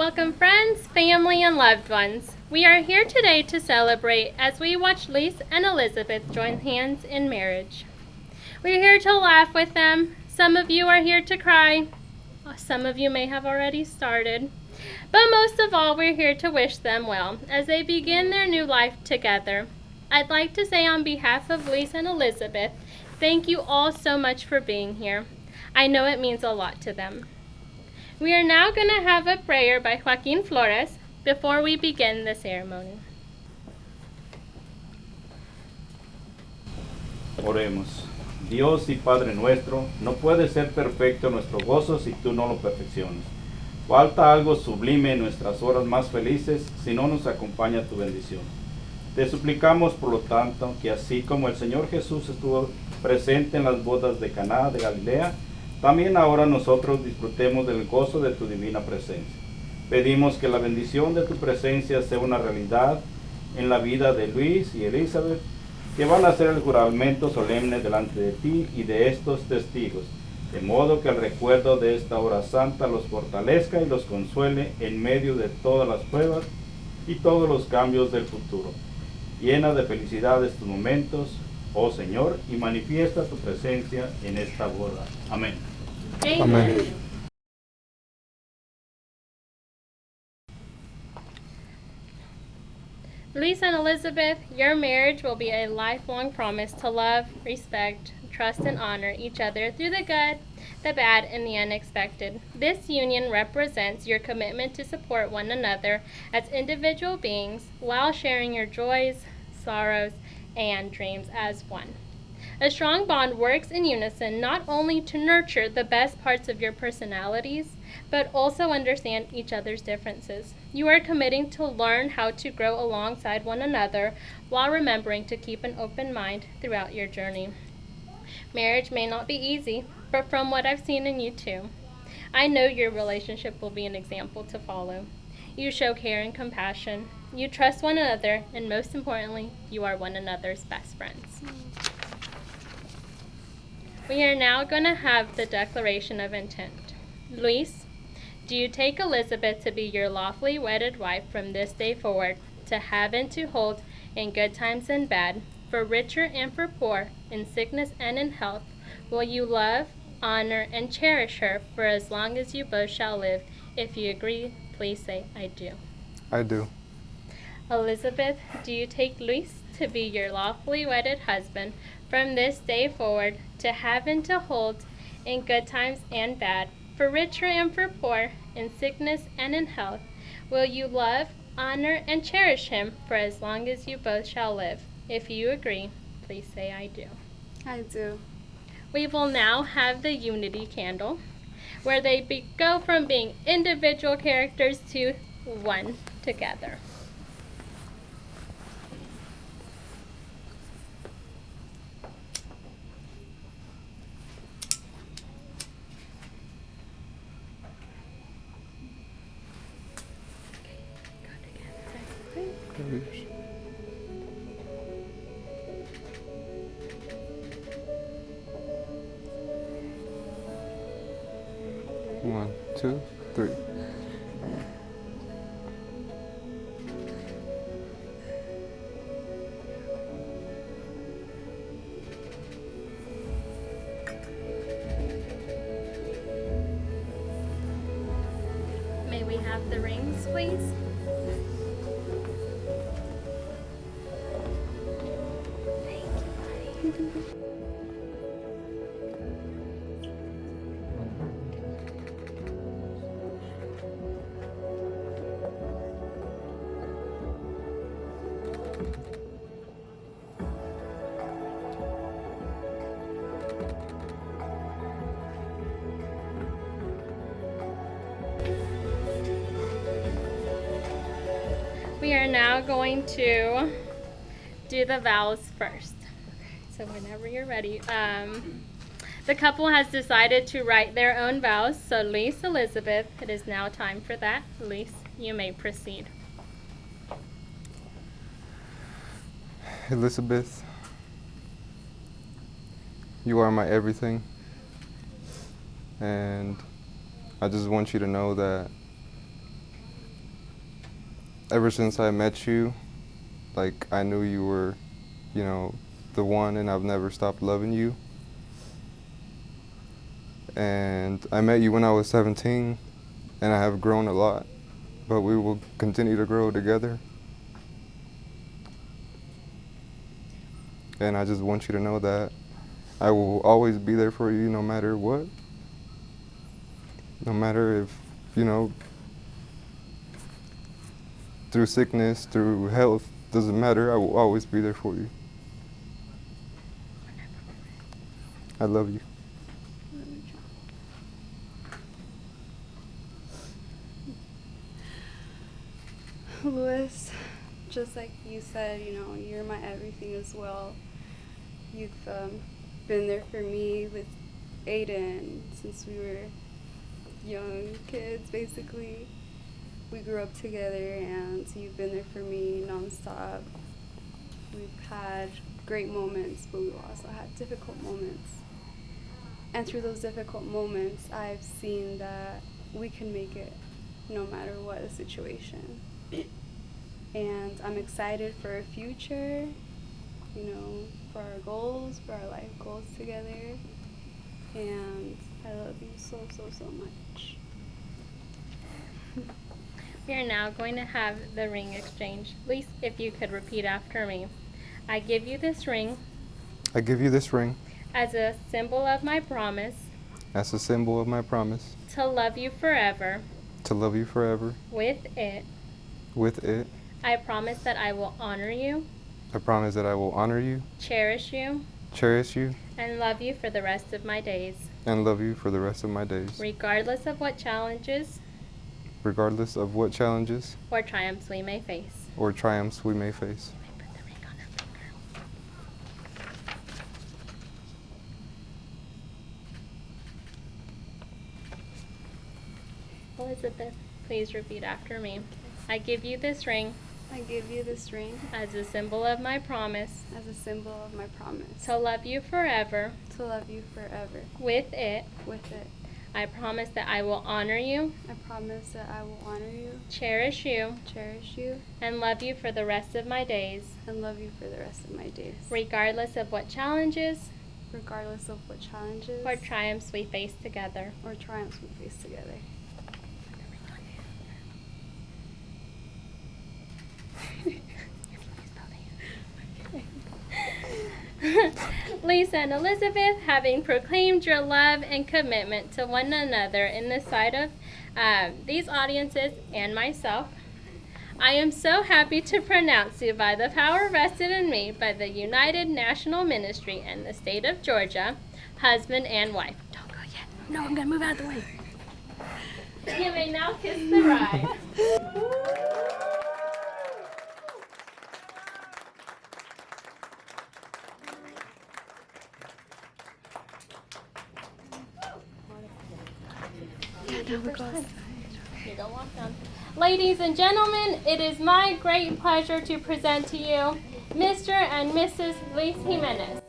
Welcome friends, family, and loved ones. We are here today to celebrate as we watch Lise and Elizabeth join hands in marriage. We're here to laugh with them. Some of you are here to cry. Some of you may have already started. But most of all, we're here to wish them well as they begin their new life together. I'd like to say on behalf of Lise and Elizabeth, thank you all so much for being here. I know it means a lot to them. We are now going to have a prayer by Joaquin Flores before we begin the ceremony. Oremos. Dios y Padre nuestro, no puede ser perfecto nuestro gozo si tú no lo perfeccionas. Falta algo sublime en nuestras horas más felices si no nos acompaña tu bendición. Te suplicamos, por lo tanto, que así como el Señor Jesús estuvo presente en las bodas de Caná de Galilea, también ahora nosotros disfrutemos del gozo de tu divina presencia. Pedimos que la bendición de tu presencia sea una realidad en la vida de Luis y Elizabeth, que van a hacer el juramento solemne delante de ti y de estos testigos, de modo que el recuerdo de esta hora santa los fortalezca y los consuele en medio de todas las pruebas y todos los cambios del futuro. Llena de felicidad estos momentos, oh Señor, y manifiesta tu presencia en esta boda. Amén. Amen. Lisa and Elizabeth, your marriage will be a lifelong promise to love, respect, trust, and honor each other through the good, the bad, and the unexpected. This union represents your commitment to support one another as individual beings while sharing your joys, sorrows, and dreams as one. A strong bond works in unison not only to nurture the best parts of your personalities, but also understand each other's differences. You are committing to learn how to grow alongside one another while remembering to keep an open mind throughout your journey. Marriage may not be easy, but from what I've seen in you two, I know your relationship will be an example to follow. You show care and compassion, you trust one another, and most importantly, you are one another's best friends. We are now going to have the declaration of intent. Luis, do you take Elizabeth to be your lawfully wedded wife from this day forward, to have and to hold in good times and bad, for richer and for poor, in sickness and in health? Will you love, honor, and cherish her for as long as you both shall live? If you agree, please say, I do. I do. Elizabeth, do you take Luis to be your lawfully wedded husband from this day forward, to have and to hold in good times and bad, for richer and for poor, in sickness and in health? Will you love, honor, and cherish him for as long as you both shall live? If you agree, please say I do. I do. We will now have the unity candle, where they go from being individual characters to one together. One, two, three. May we have the rings, please? We are now going to do the vows first. So whenever you're ready. The couple has decided to write their own vows. So Lise, Elizabeth, it is now time for that. Lise, you may proceed. Elizabeth, you are my everything. And I just want you to know that Ever since I met you, like, I knew you were, the one, and I've never stopped loving you. And I met you when I was 17, and I have grown a lot, but we will continue to grow together. And I just want you to know that I will always be there for you no matter what. No matter if, through sickness, through health, doesn't matter, I will always be there for you. I love you. Louis, just like you said, you're my everything as well. You've been there for me with Aiden since we were young kids, basically. We grew up together, and you've been there for me nonstop. We've had great moments, but we've also had difficult moments. And through those difficult moments, I've seen that we can make it no matter what the situation. And I'm excited for our future, for our goals, for our life goals together. And I love you so, so, so much. We are now going to have the ring exchange. Please, if you could repeat after me. I give you this ring. I give you this ring. As a symbol of my promise. As a symbol of my promise. To love you forever. To love you forever. With it. With it. I promise that I will honor you. I promise that I will honor you. Cherish you. Cherish you. And love you for the rest of my days. And love you for the rest of my days. Regardless of what challenges. Regardless of what challenges. Or triumphs we may face. Or triumphs we may face. I put the ring on her finger. Elizabeth, please repeat after me. I give you this ring. I give you this ring. As a symbol of my promise. As a symbol of my promise. To love you forever. To love you forever. With it. With it. I promise that I will honor you. I promise that I will honor you. Cherish you. Cherish you. And love you for the rest of my days. And love you for the rest of my days. Regardless of what challenges. Regardless of what challenges. Or triumphs we face together. Or triumphs we face together. Lisa and Elizabeth, having proclaimed your love and commitment to one another in the sight of these audiences and myself, I am so happy to pronounce you by the power vested in me by the United National Ministry and the state of Georgia, husband and wife. Don't go yet. No, I'm going to move out of the way. You may now kiss the bride. Ladies and gentlemen, it is my great pleasure to present to you Mr. and Mrs. Luis Jimenez.